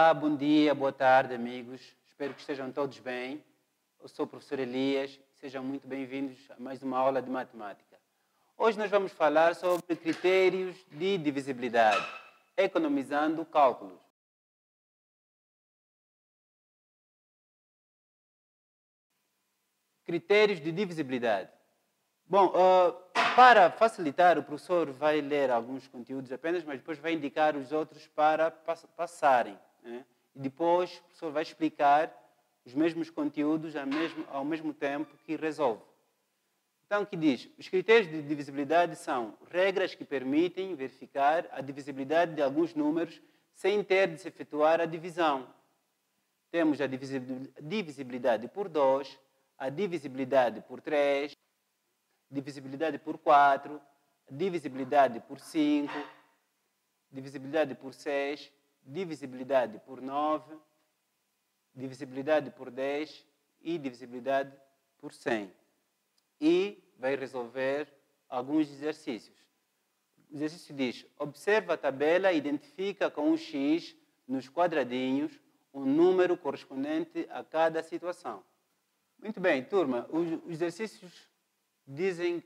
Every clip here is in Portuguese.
Olá, bom dia, boa tarde, amigos. Espero que estejam todos bem. Eu sou o professor Elias. Sejam muito bem-vindos a mais uma aula de matemática. Hoje nós vamos falar sobre critérios de divisibilidade, economizando cálculos. Critérios de divisibilidade. Bom, para facilitar, o professor vai ler alguns conteúdos apenas, mas depois vai indicar os outros para passarem, né? E depois o professor vai explicar os mesmos conteúdos ao mesmo tempo que resolve. Então, o que diz? Os critérios de divisibilidade são regras que permitem verificar a divisibilidade de alguns números sem ter de se efetuar a divisão. Temos a divisibilidade por 2, a divisibilidade por 3, divisibilidade por 4, divisibilidade por 5, divisibilidade por 6, divisibilidade por 9, divisibilidade por 10 e divisibilidade por 100. E vai resolver alguns exercícios. O exercício diz: observa a tabela e identifica com um X nos quadradinhos um número correspondente a cada situação. Muito bem, turma, os exercícios dizem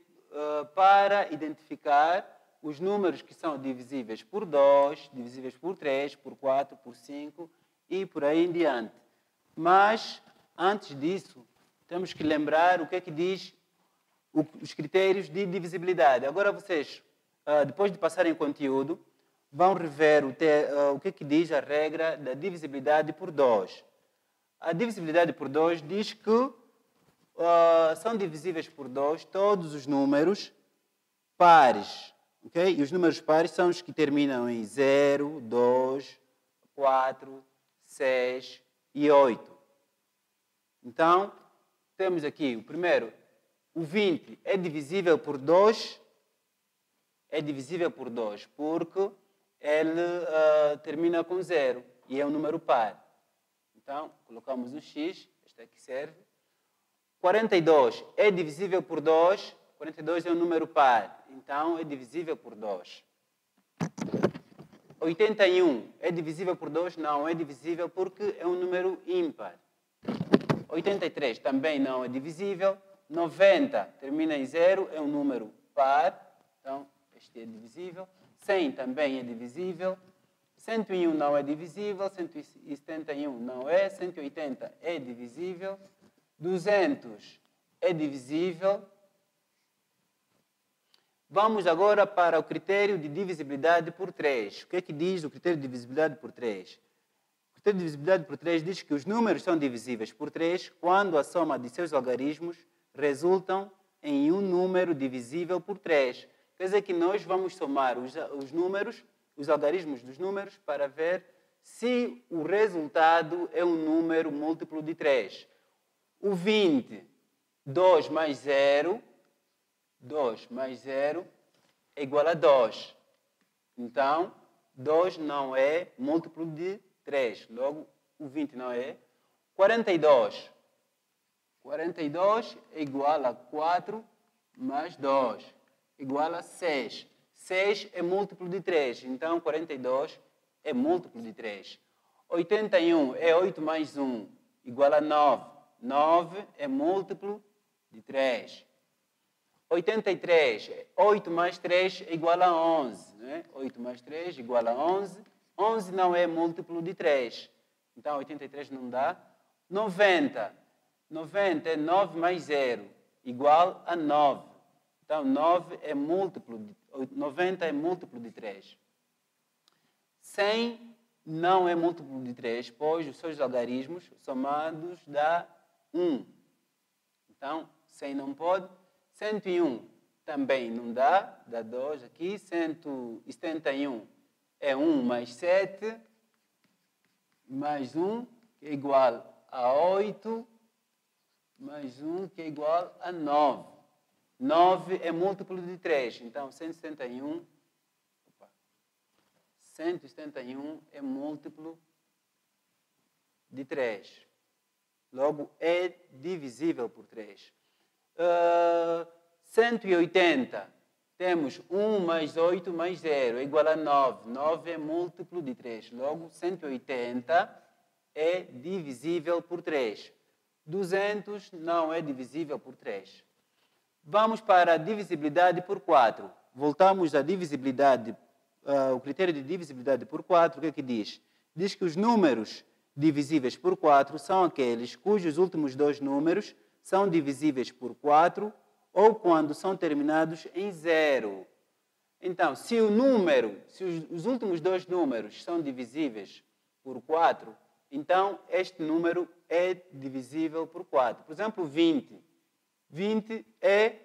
para identificar os números que são divisíveis por 2, divisíveis por 3, por 4, por 5 e por aí em diante. Mas, antes disso, temos que lembrar o que é que diz os critérios de divisibilidade. Agora vocês, depois de passarem o conteúdo, vão rever o que é que diz a regra da divisibilidade por 2. A divisibilidade por 2 diz que são divisíveis por 2 todos os números pares. Okay? E os números pares são os que terminam em 0, 2, 4, 6 e 8. Então, temos aqui o primeiro, o 20 é divisível por 2, é divisível por 2 porque ele termina com 0 e é um número par. Então, colocamos o X, este aqui serve. 42 é divisível por 2, 42 é um número par, então é divisível por 2. 81 é divisível por 2? Não, é divisível porque é um número ímpar. 83 também não é divisível. 90 termina em 0, é um número par, então este é divisível. 100 também é divisível. 101 não é divisível, 171 não é, 180 é divisível. 200 é divisível. Vamos agora para o critério de divisibilidade por 3. O que é que diz o critério de divisibilidade por 3? O critério de divisibilidade por 3 diz que os números são divisíveis por 3 quando a soma de seus algarismos resultam em um número divisível por 3. Quer dizer que nós vamos somar os números, os algarismos dos números, para ver se o resultado é um número múltiplo de 3. O 20, 2 mais 0, 2 mais 0 é igual a 2. Então, 2 não é múltiplo de 3. Logo, o 20 não é. 42. 42 é igual a 4 mais 2. Igual a 6. 6 é múltiplo de 3. Então, 42 é múltiplo de 3. 81 é 8 mais 1. Igual a 9. 9 é múltiplo de 3. 83, 8 mais 3 é igual a 11. Né? 8 mais 3 é igual a 11. 11 não é múltiplo de 3. Então, 83 não dá. 90. 90 é 9 mais 0, igual a 9. Então, 9 é múltiplo de 90 é múltiplo de 3. 100 não é múltiplo de 3, pois os seus algarismos somados dá 1. Então, 100 não pode. 101 também não dá 2 aqui. 171 é 1 mais 7, mais 1, que é igual a 8, mais 1, que é igual a 9. 9 é múltiplo de 3, então 171 é múltiplo de 3. Logo, é divisível por 3. 180 Temos 1 mais 8 mais 0 é igual a 9. 9 é múltiplo de 3. Logo, 180 é divisível por 3. 200 não é divisível por 3. Vamos para a divisibilidade por 4. Voltamos à divisibilidade, o critério de divisibilidade por 4. O que é que diz? Diz que os números divisíveis por 4 são aqueles cujos últimos dois números são divisíveis por 4 ou quando são terminados em 0. Então, se os últimos dois números são divisíveis por 4, então este número é divisível por 4. Por exemplo, 20. 20 é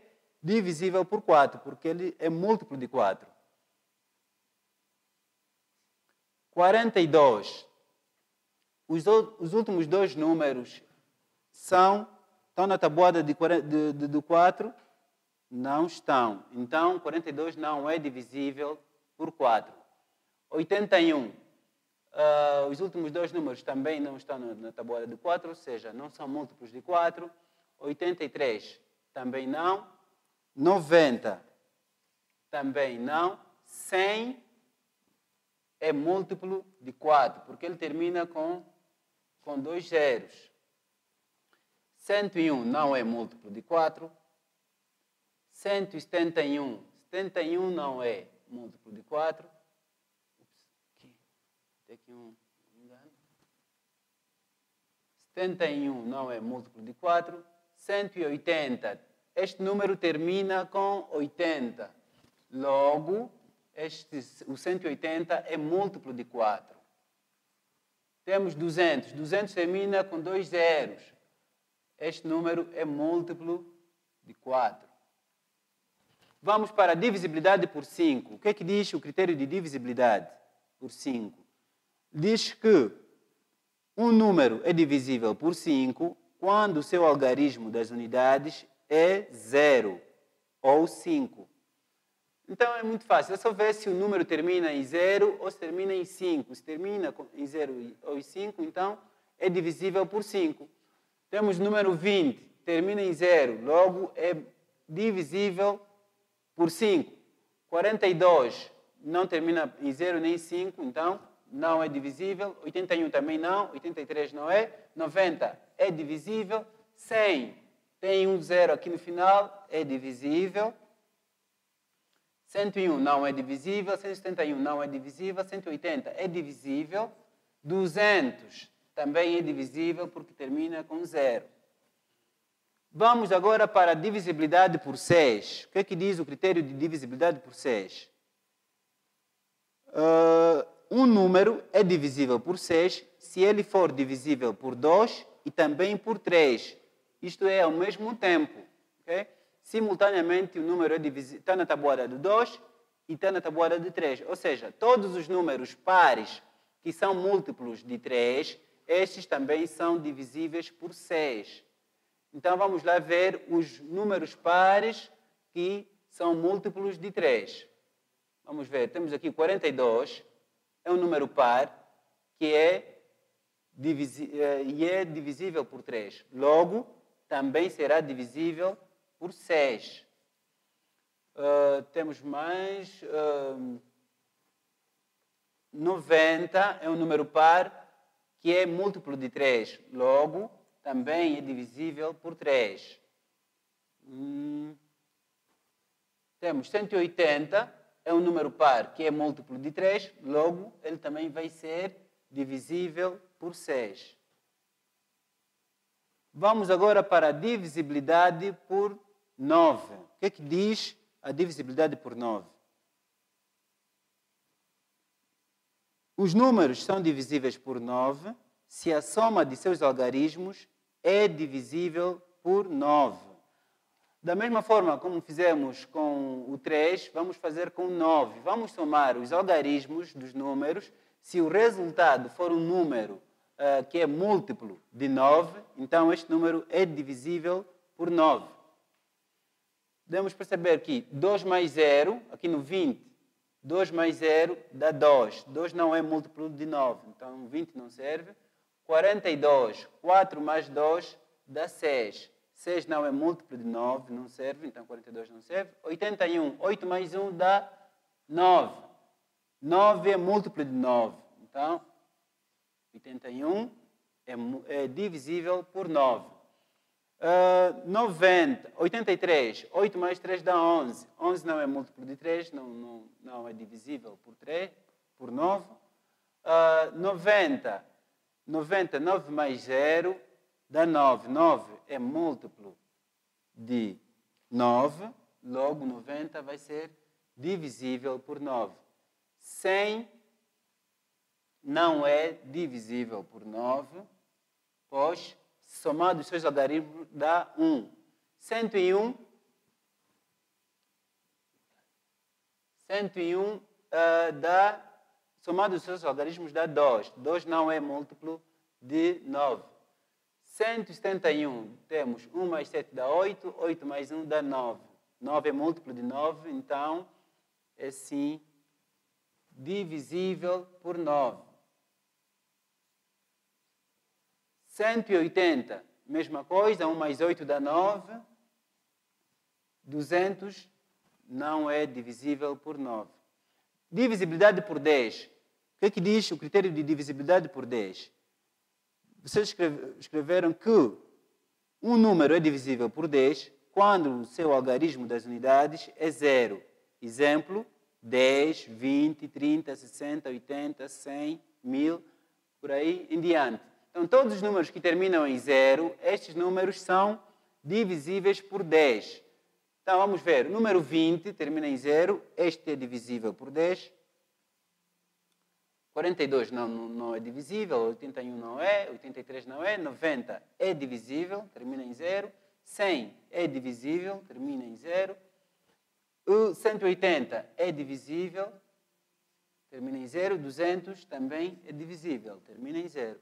divisível por 4, porque ele é múltiplo de 4. 42. Os últimos dois números estão na tabuada do 4? Não estão. Então, 42 não é divisível por 4. 81. Os últimos dois números também não estão na tabuada do 4, ou seja, não são múltiplos de 4. 83 também não. 90 também não. 100 é múltiplo de 4, porque ele termina com dois zeros. 101 não é múltiplo de 4. 171. 71 não é múltiplo de 4. Tem aqui um engano. 71 não é múltiplo de 4. 180. Este número termina com 80. Logo, o 180 é múltiplo de 4. Temos 200. 200 termina com dois zeros. Este número é múltiplo de 4. Vamos para a divisibilidade por 5. O que é que diz o critério de divisibilidade por 5? Diz que um número é divisível por 5 quando o seu algarismo das unidades é 0 ou 5. Então é muito fácil. É só ver se o número termina em 0 ou se termina em 5. Se termina em 0 ou em 5, então é divisível por 5. Temos o número 20, termina em 0, logo é divisível por 5. 42 não termina em 0 nem em 5, então não é divisível. 81 também não, 83 não é. 90 é divisível. 100 tem um 0 aqui no final, é divisível. 101 não é divisível. 171 não é divisível. 180 é divisível. 200 também é divisível porque termina com 0. Vamos agora para a divisibilidade por 6. O que é que diz o critério de divisibilidade por 6? Um número é divisível por 6 se ele for divisível por 2 e também por 3. Isto é, ao mesmo tempo. Okay? Simultaneamente, o número está na tabuada do 2 e está na tabuada do 3. Ou seja, todos os números pares que são múltiplos de 3, estes também são divisíveis por 6. Então, vamos lá ver os números pares que são múltiplos de 3. Vamos ver, temos aqui 42, é um número par que é divisível por 3. Logo, também será divisível por 6. Temos mais... 90 é um número par que é múltiplo de 3. Logo, também é divisível por 3. Temos 180, é um número par que é múltiplo de 3. Logo, ele também vai ser divisível por 6. Vamos agora para a divisibilidade por 9. O que é que diz a divisibilidade por 9? Os números são divisíveis por 9 se a soma de seus algarismos é divisível por 9. Da mesma forma como fizemos com o 3, vamos fazer com o 9. Vamos somar os algarismos dos números. Se o resultado for um número que é múltiplo de 9, então este número é divisível por 9. Podemos perceber que 2 mais 0, aqui no 20, 2 mais 0 dá 2. 2 não é múltiplo de 9, então 20 não serve. 42, 4 mais 2 dá 6. 6 não é múltiplo de 9, não serve, então 42 não serve. 81, 8 mais 1 dá 9. 9 é múltiplo de 9. Então, 81 é divisível por 9. 90, 83, 8 mais 3 dá 11. 11 não é múltiplo de 3, não é divisível por 3, por 9. 90, 9 mais 0 dá 9. 9 é múltiplo de 9, logo 90 vai ser divisível por 9. 100 não é divisível por 9, pois somado os seus algarismos dá 1. 101 dá, somado os seus algarismos dá 2. 2 não é múltiplo de 9. 171, temos 1 mais 7 dá 8, 8 mais 1 dá 9. 9 é múltiplo de 9, então é sim divisível por 9. 180, mesma coisa, 1 mais 8 dá 9. 200 não é divisível por 9. Divisibilidade por 10. O que diz o critério de divisibilidade por 10? Vocês escreveram que um número é divisível por 10 quando o seu algarismo das unidades é 0. Exemplo, 10, 20, 30, 60, 80, 100, 1000, por aí em diante. Então, todos os números que terminam em 0, estes números são divisíveis por 10. Então, vamos ver. O número 20 termina em 0, este é divisível por 10. 42 não é divisível, 81 não é, 83 não é, 90 é divisível, termina em 0. 100 é divisível, termina em 0. 180 é divisível, termina em 0. 200 também é divisível, termina em 0.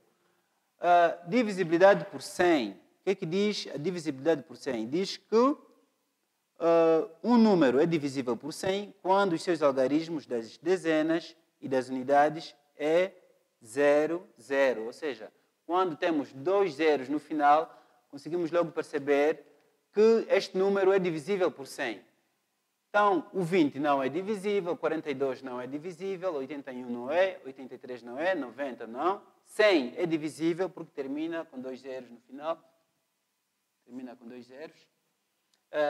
Divisibilidade por 100. O que diz a divisibilidade por 100? Diz que um número é divisível por 100 quando os seus algarismos das dezenas e das unidades é 0, 0. Ou seja, quando temos 2 zeros no final, conseguimos logo perceber que este número é divisível por 100. Então, o 20 não é divisível, 42 não é divisível, 81 não é, 83 não é, 90 não. 100 é divisível porque termina com 2 zeros no final. Termina com 2 zeros.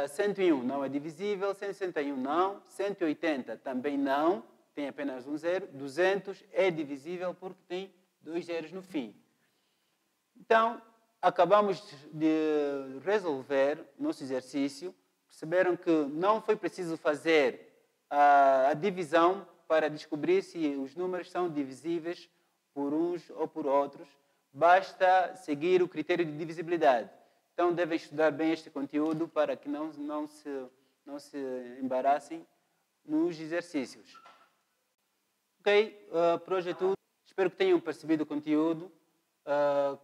101 não é divisível, 161 não, 180 também não, tem apenas um zero. 200 é divisível porque tem 2 zeros no fim. Então, acabamos de resolver nosso exercício. Perceberam que não foi preciso fazer a divisão para descobrir se os números são divisíveis por uns ou por outros. Basta seguir o critério de divisibilidade. Então, devem estudar bem este conteúdo para que não se embaraçem nos exercícios. Ok? Por hoje é tudo. Espero que tenham percebido o conteúdo.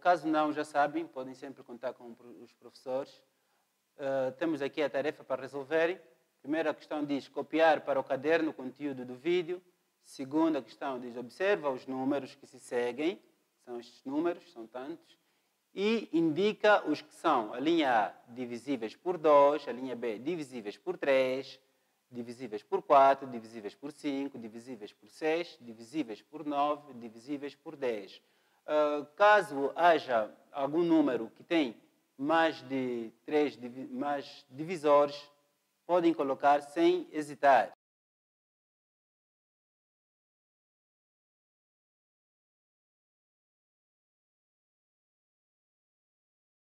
Caso não, já sabem, podem sempre contar com os professores. Temos aqui a tarefa para resolverem. Primeira questão diz copiar para o caderno o conteúdo do vídeo. Segunda questão diz observa os números que se seguem. São estes números, são tantos. E indica os que são a linha A divisíveis por 2, a linha B divisíveis por 3, divisíveis por 4, divisíveis por 5, divisíveis por 6, divisíveis por 9, divisíveis por 10. Caso haja algum número que tem mais de 3 mais divisores, podem colocar sem hesitar.